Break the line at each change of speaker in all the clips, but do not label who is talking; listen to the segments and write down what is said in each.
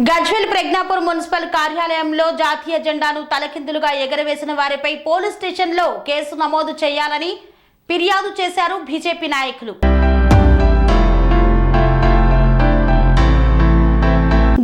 Gajwel Pragnapur municipal కార్యాలయంలో జాతీయ జెండాను తలకిందులుగా ఎగరవేసిన వారిపై పోలీస్ స్టేషన్లో కేసు నమోదు చేయాలని ఫిర్యాదు చేశారు బీజేపీ నాయకులు.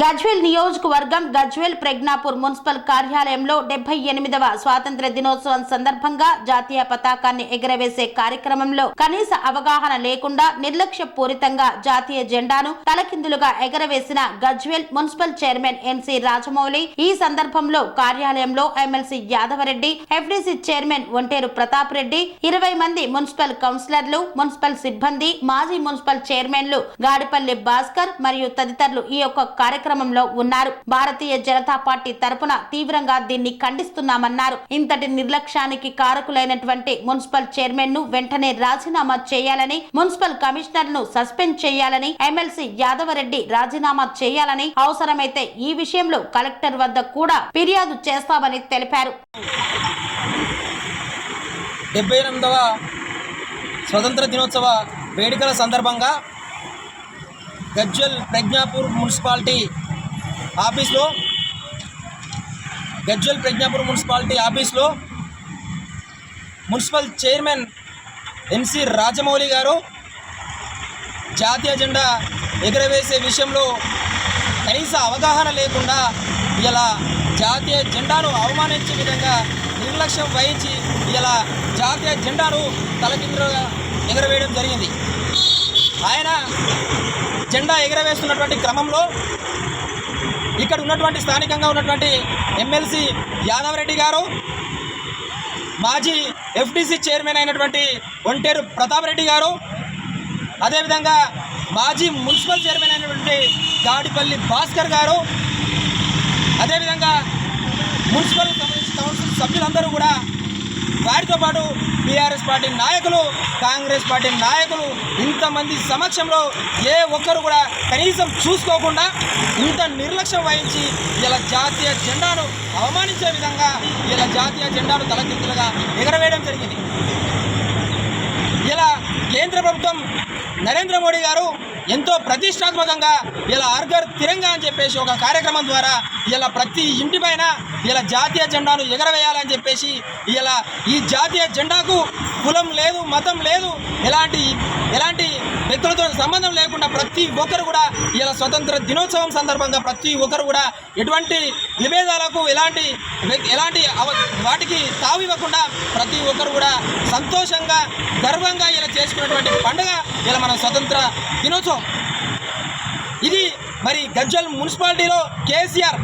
గజ్వేల్ నియోజకవర్గం గజ్వేల్ ప్రజ్ఞాపూర్ మున్సిపల్ కార్యాలయంలో 78వ స్వాతంత్ర దినోత్సవం సందర్భంగా జాతీయ పతాకాన్ని ఎగరవేసే కార్యక్రమంలో కనీస అవగాహన లేకుండా నిర్లక్ష్యపూరితంగా జాతీయ జెండాను తలకిందులుగా ఎగరవేసిన గజ్వేల్ మున్సిపల్ చైర్మన్ ఎన్సి రాజమౌళి ఈ సందర్భంలో కార్యాలయంలో MLC Yadava Reddy, FDC chairman Onteru Pratap Reddy, 20 మంది మున్సిపల్ కౌన్సిలర్లు, మున్సిపల్ సిబ్బంది, మాజీ మున్సిపల్ చైర్మన్లు గాడిపల్లి భాస్కర్ మరియు తదితరులు ఈ యొక్క కార్యక్రమంలో ఉన్నారు. భారతీయ జనతా పార్టీ తరపున తీవ్రంగా దీన్ని ఖండిస్తున్నామన్నారు. ఇంతటి నిర్లక్ష్యానికి కారకులైనటువంటి మున్సిపల్ చైర్మన్ ను వెంటనే రాజీనామా చేయాలని, మున్సిపల్ కమిషనర్ ను సస్పెండ్ చేయాలని, ఎమ్మెల్సీ యాదవరెడ్డి రాజీనామా చేయాలని, అవసరమైతే ఈ విషయంలో కలెక్టర్ వద్ద కూడా ఫిర్యాదు చేస్తామని తెలిపారు.
78వ స్వతంత్ర దినోత్సవ వేడుకల సందర్భంగా గజ్వేల్ ప్రజ్ఞాపూర్ మున్సిపాలిటీ ఆఫీస్లో మున్సిపల్ చైర్మన్ ఎన్సి రాజమౌళి గారు జాతీయ జెండా ఎగరవేసే విషయంలో కనీస అవగాహన లేకుండా ఇలా జాతీయ జెండాను అవమానించే విధంగా నిర్లక్ష్యం వహించి ఇలా జాతీయ జెండాను తలకిందులుగా ఎగరవేయడం జరిగింది. ఆయన జెండా ఎగరవేస్తున్నటువంటి క్రమంలో ఇక్కడ ఉన్నటువంటి స్థానికంగా ఉన్నటువంటి ఎమ్మెల్సీ యాదవరెడ్డి గారు, మాజీ ఎఫ్డీసీ చైర్మన్ అయినటువంటి ఒంటేరు ప్రతాప్ రెడ్డి గారు, అదేవిధంగా మాజీ మున్సిపల్ చైర్మన్ అయినటువంటి గాడిపల్లి భాస్కర్ గారు, అదేవిధంగా మున్సిపల్ కౌన్సిల్ సభ్యులందరూ కూడా, వారితో పాటు టీఆర్ఎస్ పార్టీ నాయకులు, కాంగ్రెస్ పార్టీ నాయకులు ఇంతమంది సమక్షంలో ఏ ఒక్కరు కూడా కనీసం చూసుకోకుండా ఇంత నిర్లక్ష్యం వహించి ఇలా జాతీయ జెండాను అవమానించే విధంగా ఇలా జాతీయ జెండాను తలకిందులుగా ఎగరవేయడం జరిగింది. ఇలా కేంద్ర ప్రభుత్వం నరేంద్ర మోడీ గారు ఎంతో ప్రతిష్టాత్మకంగా ఇలా హర్ తిరంగా అని చెప్పేసి ఒక కార్యక్రమం ద్వారా ఇలా ప్రతి ఇంటి పైన ఇలా జాతీయ జెండాను ఎగరవేయాలని చెప్పేసి ఇలా ఈ జాతీయ జెండాకు కులం లేదు, మతం లేదు, ఎలాంటి వ్యక్తులతో సంబంధం లేకుండా ప్రతి ఒక్కరు కూడా ఇలా స్వతంత్ర దినోత్సవం సందర్భంగా ప్రతి ఒక్కరు కూడా ఎటువంటి విభేదాలకు ఎలాంటి వాటికి తావివ్వకుండా ప్రతి ఒక్కరు కూడా సంతోషంగా గర్వంగా ఇలా చేసుకున్నటువంటి పండుగ ఇలా మన స్వతంత్ర దినోత్సవం. ఇది మరి గజ్వేల్ మున్సిపాలిటీలో కేసీఆర్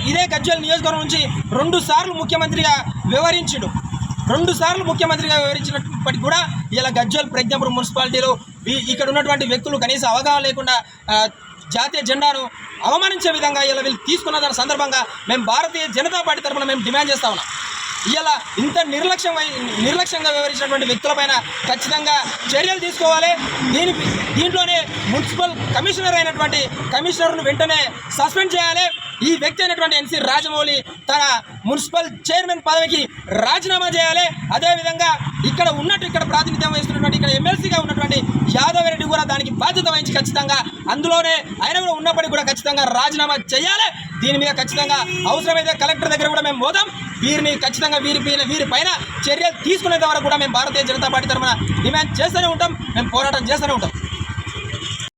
ఇదే గజ్వేల్ నియోజకవర్గం నుంచి 2 సార్లు ముఖ్యమంత్రిగా వివరించినప్పటికీ కూడా ఇలా గజ్వేల్ ప్రజ్ఞాపూర్ మున్సిపాలిటీలో ఇక్కడ ఉన్నటువంటి వ్యక్తులు కనీస అవగాహన లేకుండా జాతీయ జెండాను అవమానించే విధంగా ఇలా వీళ్ళు తీసుకున్న దాని సందర్భంగా మేము భారతీయ జనతా పార్టీ తరఫున మేము డిమాండ్ చేస్తా ఉన్నాం. ఇలా ఇంత నిర్లక్ష్యంగా వివరించినటువంటి వ్యక్తులపైన ఖచ్చితంగా చర్యలు తీసుకోవాలి. దీంట్లోనే మున్సిపల్ కమిషనర్ అయినటువంటి కమిషనర్ను వెంటనే సస్పెండ్ చేయాలి. ఈ వ్యక్తి అయినటువంటి ఎన్సి రాజమౌళి తన మున్సిపల్ చైర్మన్ పదవికి రాజీనామా చేయాలి. అదేవిధంగా ఇక్కడ ప్రాతినిధ్యం వహిస్తున్నటువంటి ఇక్కడ ఎమ్మెల్సీగా ఉన్నటువంటి యాదవరెడ్డి కూడా దానికి బాధ్యత వహించి ఖచ్చితంగా అందులోనే ఆయన కూడా ఉన్నప్పటికీ కూడా ఖచ్చితంగా రాజీనామా చేయాలి. దీని మీద ఖచ్చితంగా అవసరమైతే కలెక్టర్ దగ్గర కూడా మేము పోదాం. వీరిని ఖచ్చితంగా వీరిపైన చర్యలు తీసుకునేంత వరకు కూడా మేము భారతీయ జనతా పార్టీ తరఫున డిమాండ్ చేస్తూనే ఉంటాం, మేము పోరాటం చేస్తూనే ఉంటాం.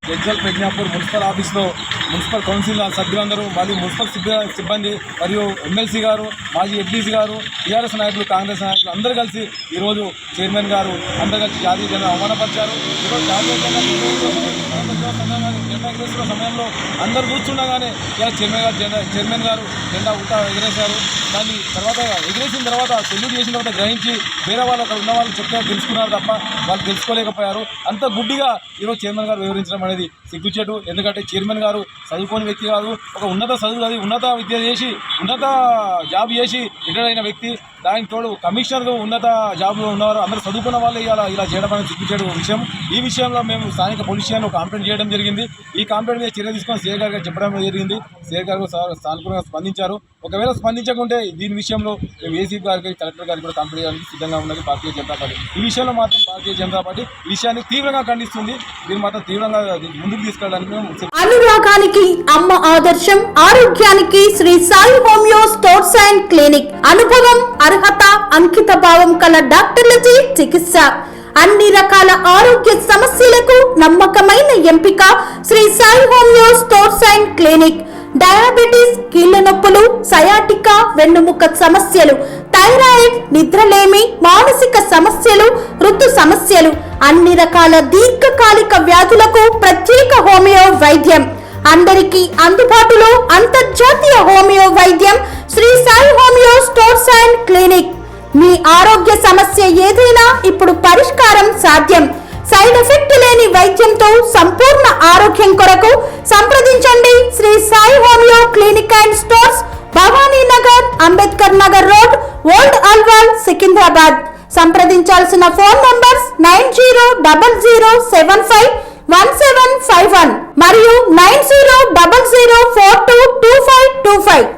గజ్వేల్ ప్రజ్ఞాపూర్ మున్సిపల్ ఆఫీస్లో మున్సిపల్ కౌన్సిల్ సభ్యులందరూ, మాజీ మున్సిపల్ సిబ్బంది మరియు ఎమ్మెల్సీ గారు, మాజీ ఎఫ్డీసీ గారు, టీఆర్ఎస్ నాయకులు, కాంగ్రెస్ నాయకులు అందరూ కలిసి ఈరోజు చైర్మన్ గారు అందరూ కలిసి జాతీయ జెండా అవమానపరిచారు. ఈరోజు జాతీయ జెండా ఎగరేస్తున్న సమయంలో అందరూ చూస్తుండగానే ఇలా చైర్మన్ గారు జెండా ఉల్టా ఎగరేశారు. దాన్ని ఎగరేసిన తర్వాత సెల్యూట్ చేసిన తర్వాత గ్రహించి వేరే వాళ్ళు అక్కడ ఉన్న వాళ్ళు చెప్తే తెలుసుకున్నారు తప్ప వాళ్ళు తెలుసుకోలేకపోయారు. అంత గుడ్డిగా ఈరోజు చైర్మన్ గారు వివరించడం అనేది సిగ్గుచేటు. ఎందుకంటే చైర్మన్ గారు చదువుకోని వ్యక్తి కాదు, ఒక ఉన్నత విద్య చేసి ఉన్నత జాబ్ చేసి రిటైర్ అయిన వ్యక్తి. దానికి తోడు కమిషనర్ ఉన్నత జాబ్లో ఉన్నవారు అందరూ చదువుకున్న వాళ్ళు ఇలా చేయడం అనేది సిగ్గుచేటు విషయం. ఈ విషయంలో మేము స్థానిక పోలీస్ స్టేషన్లో కంప్లైంట్ చేయడం జరిగింది. జరిగింది. ఈ కంప్లైంట్ మీద చర్య తీసుకొని సీఏ గారికి చెప్పడం జరిగింది. సీఏ గారు సానుకూలంగా స్పందించారు. ఒకవేళ స్పందించకుంటే దీని విషయంలో మేము ఏసీపీ గారికి, కలెక్టర్ గారికి కూడా కంప్లైంట్ చేయడానికి సిద్ధంగా ఉన్నది భారతీయ జనతా పార్టీ. ఈ విషయంలో మాత్రం భారతీయ జనతా పార్టీ ఈ విషయాన్ని తీవ్రంగా ఖండిస్తుంది. దీన్ని మాత్రం తీవ్రంగా ముందుకు తీసుకెళ్ళడానికి మేము
అనురాగానికి అమ్మ ఆదర్శం, ఆరోగ్యానికి Shri Sai homeo stores and clinic. అనుభవం, అర్హత, అంకిత భావం కల డాక్టర్లచే చికిత్స. అన్ని రకాల ఆరోగ్య సమస్యలకు నమ్మకమైన ఎంపిక Shri Sai homeo stores and clinic. Diabetes, కీళ్ల నొప్పులు, సయాటికా, వెన్నుముక సమస్యలు, థైరాయిడ్, నిద్రలేమి, మానసిక సమస్యలు, ఋతు సమస్యలు, అన్ని రకాల దీర్ఘకాలిక వ్యాధులకు ప్రత్యేక హోమియో వైద్యం. అందరికీ అందుబాటులో అంతర్జాతీయ హోమియో వైద్యం Shri Sai homeo stores and clinic. మీ ఆరోగ్య సమస్య ఏదైనా ఇప్పుడు పరిష్కారం సాధ్యం. సైడ్ ఎఫెక్ట్ లేని వైద్యంతో సంపూర్ణ ఆరోగ్యం కొరకు సంప్రదించండి Shri Sai homeo clinic and stores, Bhavani Nagar, Ambedkar Nagar road, old Alwal, Secunderabad. సంప్రదించాల్సిన ఫోన్ నంబర్స్ 9000751751 మరియు 9000422525.